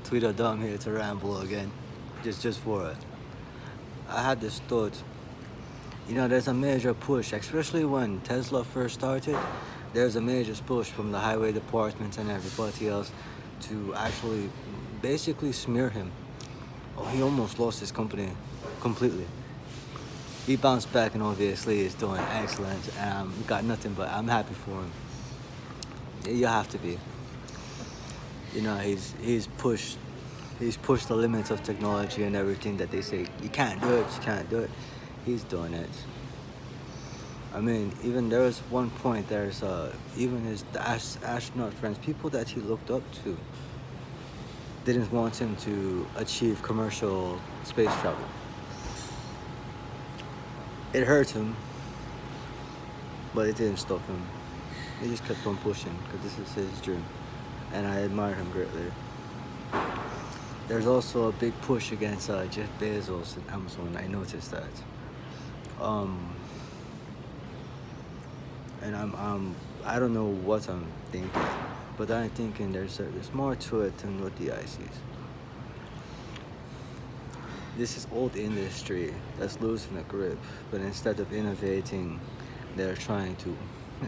Tweet of Dumb here to ramble again, just for it. I had this thought. There's a major push, especially when Tesla first started. There's a major push from the highway department and everybody else to actually basically smear him. Oh, he almost lost his company completely. He bounced back and obviously is doing excellent. Got nothing but I'm happy for him. You have to be. He's pushed the limits of technology and everything that they say you can't do it. He's doing it. I mean, even there was one point. There's even his astronaut friends, people that he looked up to, didn't want him to achieve commercial space travel. It hurt him, but it didn't stop him. He just kept on pushing because this is his dream, and I admire him greatly. There's also a big push against Jeff Bezos and Amazon. I noticed that. And I don't know what I'm thinking, but I'm thinking there's more to it than what the eye sees. This is old industry that's losing a grip, but instead of innovating, they're trying to,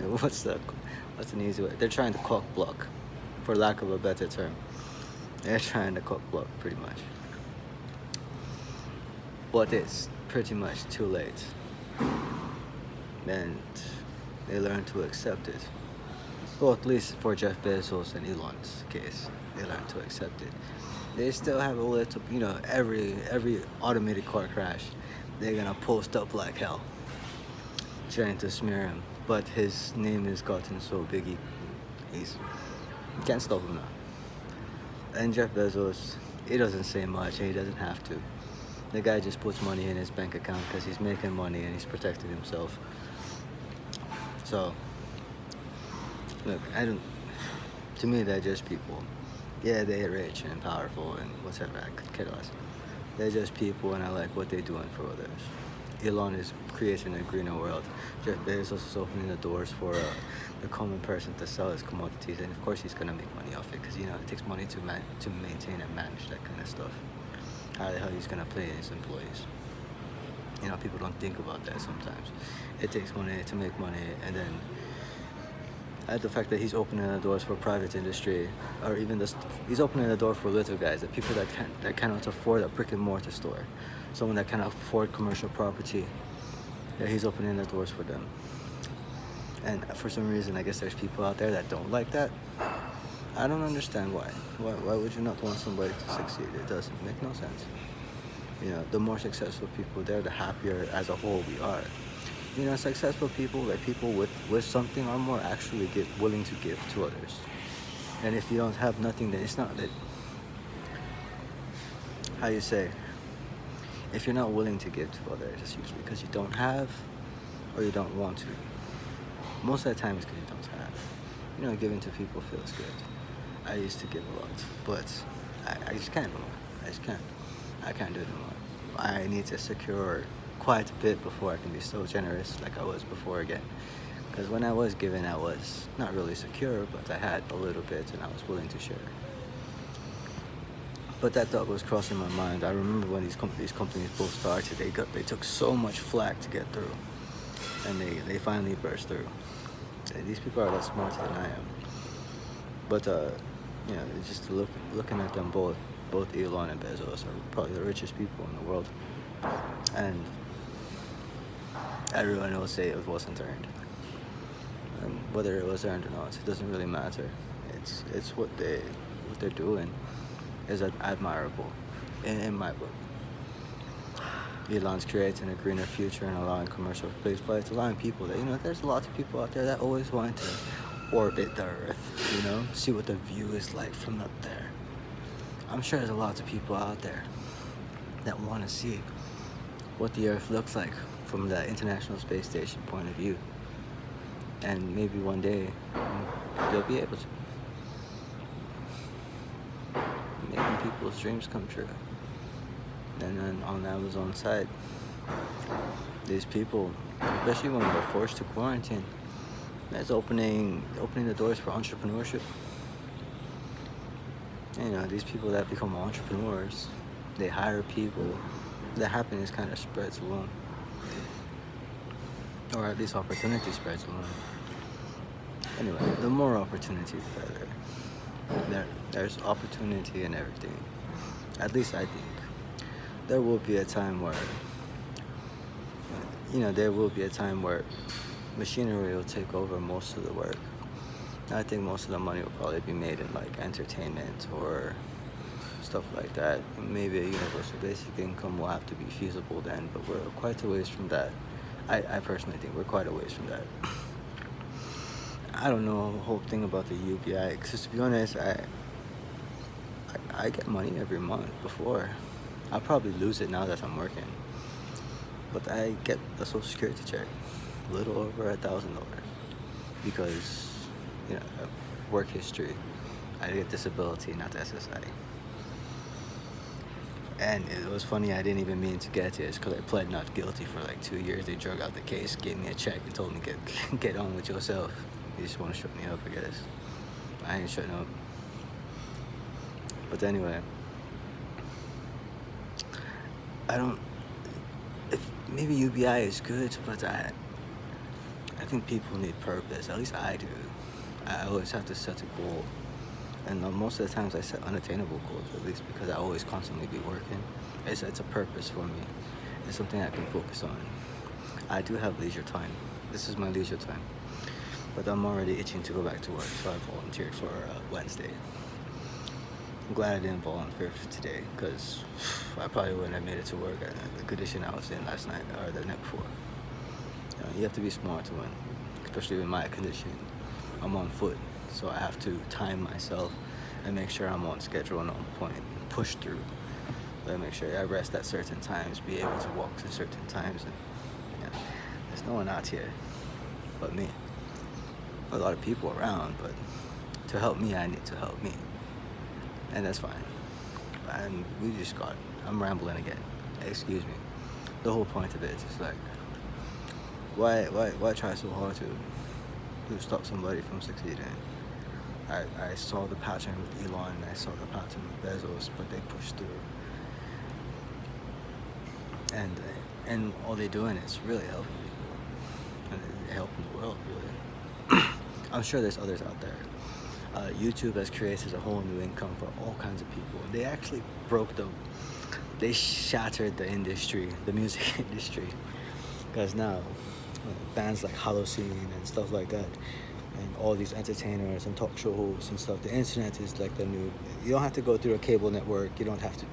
what's an easy way? They're trying to cock block, for lack of a better term. They're trying to cock block pretty much. But it's pretty much too late. And they learn to accept it. Well, at least for Jeff Bezos and Elon's case, they learn to accept it. They still have a little, every automated car crash, they're gonna post up like hell, trying to smear him. But his name has gotten so big, you can't stop him now. And Jeff Bezos, he doesn't say much, and he doesn't have to. The guy just puts money in his bank account because he's making money and he's protecting himself. So, look, to me, they're just people. Yeah, they're rich and powerful and whatever, I could care less. They're just people, and I like what they're doing for others. Elon is creating a greener world. Jeff Bezos is opening the doors for the common person to sell his commodities, and of course he's gonna make money off it, because it takes money to maintain and manage that kind of stuff. How the hell he's gonna pay his employees? People don't think about that sometimes. It takes money to make money, and then the fact that he's opening the doors for private industry, or even he's opening the door for little guys, the people that cannot afford a brick and mortar store, someone that cannot afford commercial property. Yeah, he's opening the doors for them. And for some reason, I guess there's people out there that don't like that. I don't understand why. Why would you not want somebody to succeed? It doesn't make no sense. The more successful people there, the happier as a whole we are. Successful people, like people with something, are more actually willing to give to others. And if you don't have nothing, then it's not that. How you say? If you're not willing to give to others, it's usually because you don't have, or you don't want to. Most of the time, it's because you don't have. Giving to people feels good. I used to give a lot, but I just can't anymore. I can't do it anymore. I need to secure quite a bit before I can be so generous like I was before again. Because when I was giving, I was not really secure, but I had a little bit and I was willing to share. But that thought was crossing my mind. I remember when these companies both started, they took so much flack to get through, and they finally burst through. These people are a lot smarter than I am. But it's just looking at them both Elon and Bezos are probably the richest people in the world, and everyone will say it wasn't earned. And whether it was earned or not, it doesn't really matter. It's what they're doing is admirable in my book. Elon's creating a greener future and allowing commercial space flight. It's allowing people that there's a lot of people out there that always want to orbit the Earth. See what the view is like from up there. I'm sure there's a lot of people out there that want to see what the Earth looks like from the International Space Station point of view. And maybe one day they'll be able to. Making people's dreams come true. And then on the Amazon side, these people, especially when we're forced to quarantine, that's opening the doors for entrepreneurship. You know, these people that become entrepreneurs, they hire people. The happiness kind of spreads along, or at least opportunity spreads along. Anyway, the more opportunity, the better. There's opportunity in everything. At least I think. There will be a time where, there will be a time where machinery will take over most of the work. I think most of the money will probably be made in like entertainment or stuff like that. Maybe a universal basic income will have to be feasible then, but we're quite a ways from that. I personally think we're quite a ways from that. I don't know the whole thing about the UBI, because to be honest, I get money every month before. I'll probably lose it now that I'm working. But I get a social security check, a little over $1,000, because, work history. I get disability, not the SSI. And it was funny, I didn't even mean to get it. It's because I pled not guilty for like 2 years. They drug out the case, gave me a check, and told me get on with yourself. You just want to shut me up, I guess. I ain't shutting up. But anyway, maybe UBI is good, but I think people need purpose. At least I do. I always have to set a goal. And most of the times I set unattainable goals, at least because I always constantly be working. It's a purpose for me. It's something I can focus on. I do have leisure time. This is my leisure time. But I'm already itching to go back to work, so I volunteered for Wednesday. I'm glad I didn't volunteer for today, because I probably wouldn't have made it to work at the condition I was in last night or the night before. You have to be smart to win, especially with my condition. I'm on foot, so I have to time myself and make sure I'm on schedule and on point, push through. But make sure I rest at certain times, be able to walk to certain times. And there's no one out here but me. A lot of people around, but to help me, I need to help me. And that's fine. And I'm rambling again. Excuse me. The whole point of it is like, why try so hard to stop somebody from succeeding? I saw the pattern with Elon, I saw the pattern with Bezos, but they pushed through. And all they're doing is really helping people. And helping the world, really. I'm sure there's others out there. YouTube has created a whole new income for all kinds of people. They actually they shattered the industry, the music industry. Because now, bands like Holocene and stuff like that, and all these entertainers and talk show hosts and stuff, the internet is like the new, you don't have to go through a cable network, you don't have to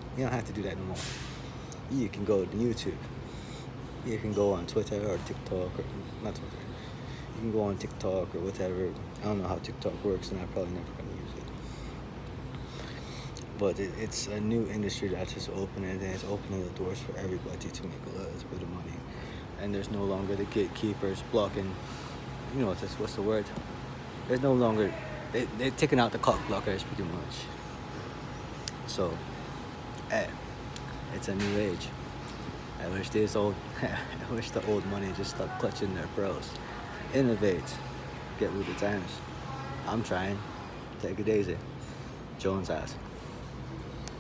do that no more. You can go to YouTube. You can go on Twitter or TikTok, or not Twitter. You can go on TikTok or whatever. I don't know how TikTok works, and I'm probably never going to use it. But it's a new industry that's just opening, and it's opening the doors for everybody to make a little bit of money. And there's no longer the gatekeepers blocking, what's the word? There's no longer, they're taking out the cock blockers pretty much. So, it's a new age. I wish the old money just stopped clutching their pearls. Innovate, get with the times. I'm trying. Take it easy. Jones ass.